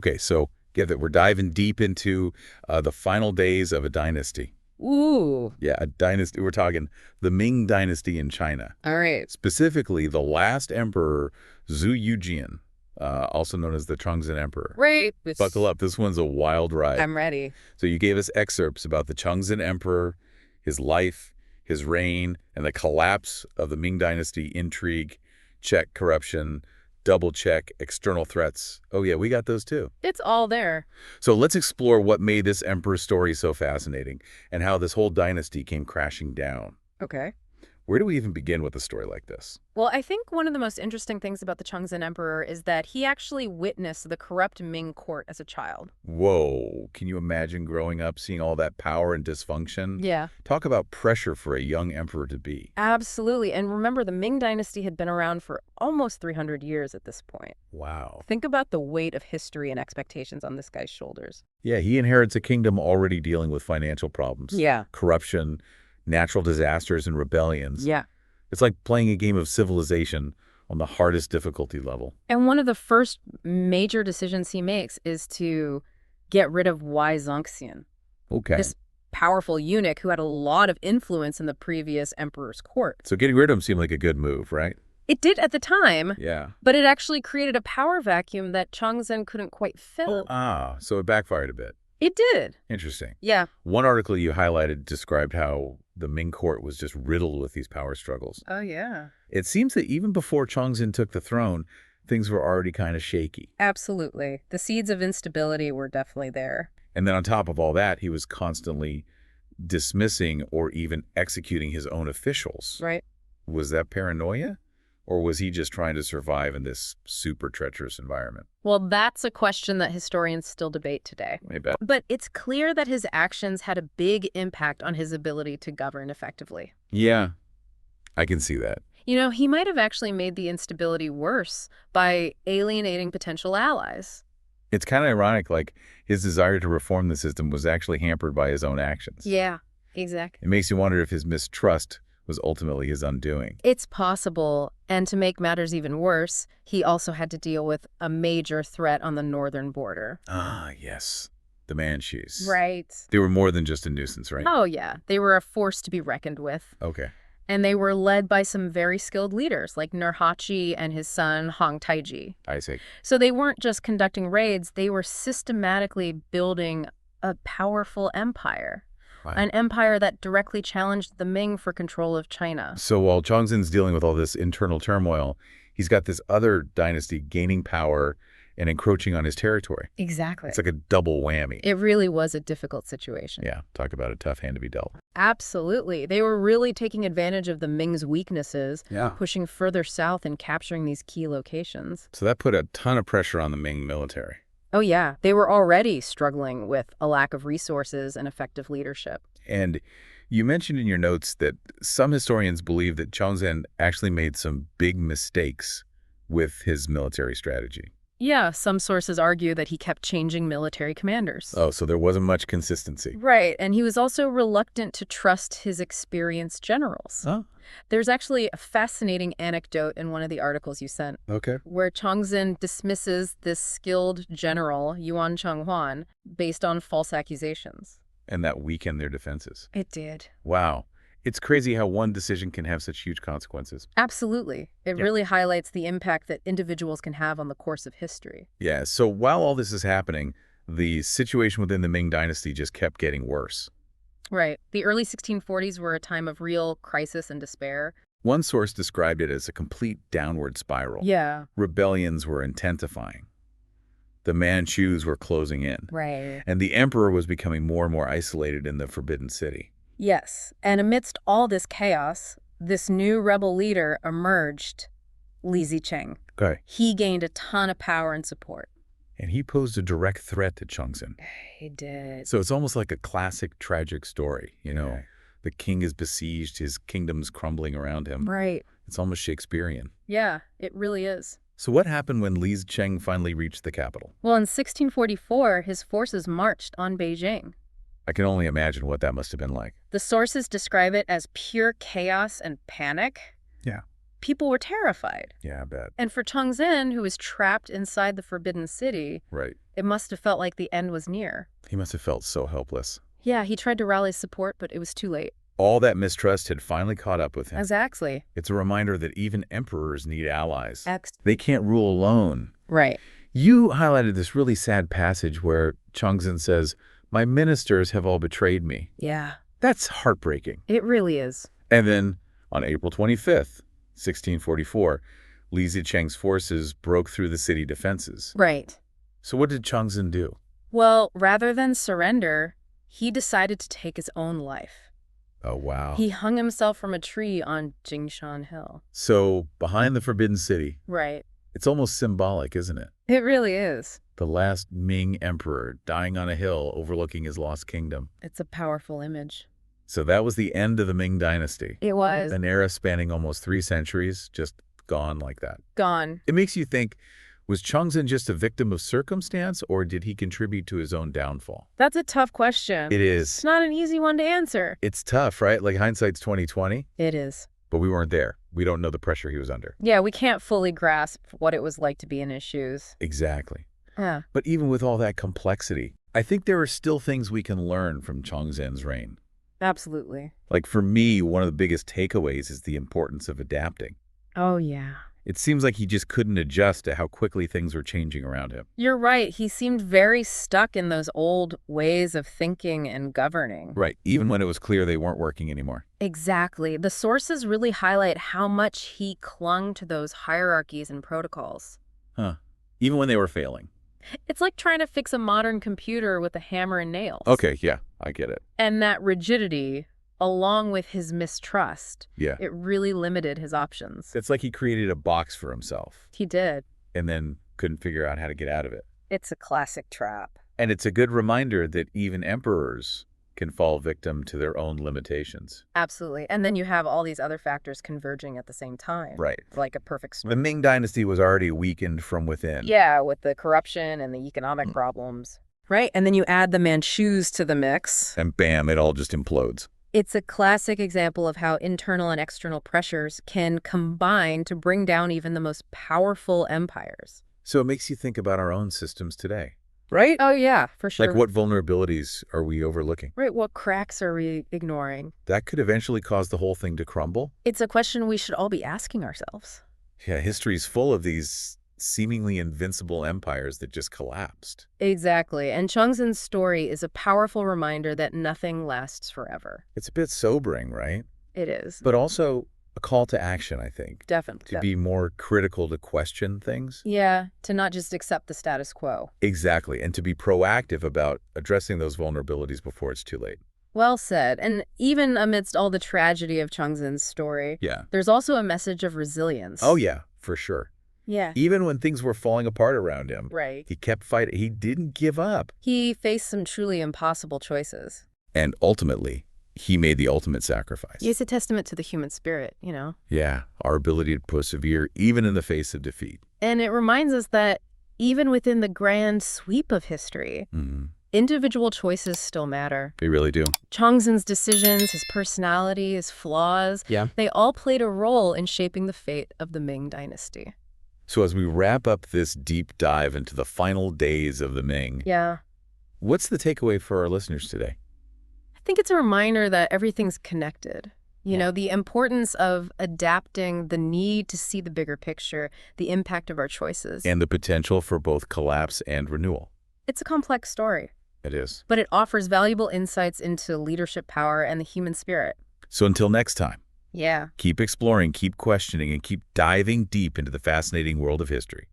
Okay, so get that we're diving deep into the final days of a dynasty. Ooh. Yeah, a dynasty. We're talking the Ming Dynasty in China. All right. Specifically, the last emperor, Zhu Youjian, also known as the Chongzhen Emperor. Right. Buckle up. This one's a wild ride. I'm ready. So you gave us excerpts about the Chongzhen Emperor, his life, his reign, and the collapse of the Ming Dynasty, intrigue, check corruption, double check, external threats. Oh yeah, we got those too. It's all there. So let's explore what made this emperor's story so fascinating and how this whole dynasty came crashing down. Okay. Where do we even begin with a story like this? Well, I think one of the most interesting things about the Chongzhen Emperor is that he actually witnessed the corrupt Ming court as a child. Whoa, can you imagine growing up seeing all that power and dysfunction? Yeah. Talk about pressure for a young emperor to be. Absolutely. And remember, the Ming Dynasty had been around for almost 300 years at this point. Wow. Think about the weight of history and expectations on this guy's shoulders. Yeah, he inherits a kingdom already dealing with financial problems. Yeah. Corruption, natural disasters, and rebellions. Yeah. It's like playing a game of civilization on the hardest difficulty level. And one of the first major decisions he makes is to get rid of Wei Zongxian, Okay. this powerful eunuch who had a lot of influence in the previous emperor's court. So getting rid of him seemed like a good move, right? It did at the time, Yeah. but it actually created a power vacuum that Chongzhen couldn't quite fill. So it backfired a bit. It did. Interesting. Yeah. One article you highlighted described how the Ming court was just riddled with these power struggles. Oh, yeah. It seems that even before Chongzhen took the throne, things were already kind of shaky. Absolutely. The seeds of instability were definitely there. And then on top of all that, he was constantly dismissing or even executing his own officials. Right. Was that paranoia? Or was he just trying to survive in this super treacherous environment? Well, that's a question that historians still debate today. I bet. But it's clear that his actions had a big impact on his ability to govern effectively. Yeah, I can see that. You know, he might have actually made the instability worse by alienating potential allies. It's kind of ironic, like his desire to reform the system was actually hampered by his own actions. Yeah, exactly. It makes you wonder if his mistrust was ultimately his undoing. It's possible. And to make matters even worse, he also had to deal with a major threat on the northern border. Ah, yes. The Manchus. Right. They were more than just a nuisance, right? Oh, yeah. They were a force to be reckoned with. Okay. And they were led by some very skilled leaders, like Nurhaci and his son, Hong Taiji. I see. So they weren't just conducting raids, they were systematically building a powerful empire. Wow. An empire that directly challenged the Ming for control of China. So while Chongzhen's dealing with all this internal turmoil, he's got this other dynasty gaining power and encroaching on his territory. Exactly. It's like a double whammy. It really was a difficult situation. Yeah, talk about a tough hand to be dealt. Absolutely. They were really taking advantage of the Ming's weaknesses, Yeah. pushing further south and capturing these key locations. So that put a ton of pressure on the Ming military. Oh, yeah. They were already struggling with a lack of resources and effective leadership. And you mentioned in your notes that some historians believe that Chongzhen actually made some big mistakes with his military strategy. Yeah, some sources argue that he kept changing military commanders. Oh, so there wasn't much consistency. Right, and he was also reluctant to trust his experienced generals. Oh, There's actually a fascinating anecdote in one of the articles you sent, okay. where Chongzhen dismisses this skilled general, Yuan Chenghuan, based on false accusations. And that weakened their defenses. It did. Wow. It's crazy how one decision can have such huge consequences. Absolutely. It really highlights the impact that individuals can have on the course of history. Yeah, so while all this is happening, the situation within the Ming Dynasty just kept getting worse. Right. The early 1640s were a time of real crisis and despair. One source described it as a complete downward spiral. Yeah. Rebellions were intensifying. The Manchus were closing in. Right. And the emperor was becoming more and more isolated in the Forbidden City. Yes. And amidst all this chaos, this new rebel leader emerged, Li Zicheng. Okay. He gained a ton of power and support. And he posed a direct threat to Chongzhen. He did. So it's almost like a classic tragic story, you know. Yeah. The king is besieged, his kingdom's crumbling around him. Right. It's almost Shakespearean. Yeah, it really is. So what happened when Li Zicheng finally reached the capital? Well, in 1644, his forces marched on Beijing. I can only imagine what that must have been like. The sources describe it as pure chaos and panic. Yeah. people were terrified. Yeah, I bet. And for Chongzhen, who was trapped inside the Forbidden City, Right. it must have felt like the end was near. He must have felt so helpless. Yeah, he tried to rally support, but it was too late. All that mistrust had finally caught up with him. Exactly. It's a reminder that even emperors need allies. They can't rule alone. Right. You highlighted this really sad passage where Chongzhen says, "My ministers have all betrayed me." Yeah. That's heartbreaking. It really is. And then on April 25th, 1644, Li Zicheng's forces broke through the city defenses. Right. So what did Chongzhen do? Well, rather than surrender, he decided to take his own life. Oh, wow. He hung himself from a tree on Jingshan Hill. So behind the Forbidden City, Right. it's almost symbolic, isn't it? It really is. The last Ming emperor dying on a hill overlooking his lost kingdom. It's a powerful image. So that was the end of the Ming Dynasty. It was. An era spanning almost 3 centuries, just gone like that. Gone. It makes you think, was Chongzhen just a victim of circumstance, or did he contribute to his own downfall? That's a tough question. It is. It's not an easy one to answer. It's tough, right? Like hindsight's 20/20, It is. but we weren't there. We don't know the pressure he was under. Yeah, we can't fully grasp what it was like to be in his shoes. Exactly. Yeah. But even with all that complexity, I think there are still things we can learn from Chongzhen's reign. Absolutely. Like for me, one of the biggest takeaways is the importance of adapting. Oh, yeah. It seems like he just couldn't adjust to how quickly things were changing around him. You're right. He seemed very stuck in those old ways of thinking and governing. Right, even when it was clear they weren't working anymore. Exactly. The sources really highlight how much he clung to those hierarchies and protocols. Huh. Even when they were failing. It's like trying to fix a modern computer with a hammer and nails. Okay, yeah, I get it. And that rigidity, along with his mistrust, Yeah. it really limited his options. It's like he created a box for himself He did. and then couldn't figure out how to get out of it. It's a classic trap. And it's a good reminder that even emperors can fall victim to their own limitations. Absolutely. And then you have all these other factors converging at the same time. Right. Like a perfect storm. The Ming Dynasty was already weakened from within. Yeah, with the corruption and the economic problems. Right. And then you add the Manchus to the mix. And bam, it all just implodes. It's a classic example of how internal and external pressures can combine to bring down even the most powerful empires. So it makes you think about our own systems today. Right? Oh, yeah, for sure. Like what vulnerabilities are we overlooking? Right, what cracks are we ignoring? That could eventually cause the whole thing to crumble. It's a question we should all be asking ourselves. Yeah, history's full of these seemingly invincible empires that just collapsed. Exactly. And Chongzhen's story is a powerful reminder that nothing lasts forever. It's a bit sobering, right? It is. But also a call to action, I think. Definitely. To be more critical to question things. Yeah, to not just accept the status quo. Exactly. And to be proactive about addressing those vulnerabilities before it's too late. Well said. And even amidst all the tragedy of Chongzhen's story, Yeah. there's also a message of resilience. Oh, yeah, for sure. Yeah. Even when things were falling apart around him, Right. he kept fighting. He didn't give up. He faced some truly impossible choices. And ultimately, he made the ultimate sacrifice. It's a testament to the human spirit, you know? Yeah, our ability to persevere even in the face of defeat. And it reminds us that even within the grand sweep of history, individual choices still matter. They really do. Chongzhen's decisions, his personality, his flaws, they all played a role in shaping the fate of the Ming Dynasty. So as we wrap up this deep dive into the final days of the Ming, what's the takeaway for our listeners today? I think it's a reminder that everything's connected. You know, the importance of adapting, the need to see the bigger picture, the impact of our choices. And the potential for both collapse and renewal. It's a complex story. It is. But it offers valuable insights into leadership power and the human spirit. So until next time, Yeah. keep exploring, keep questioning, and keep diving deep into the fascinating world of history.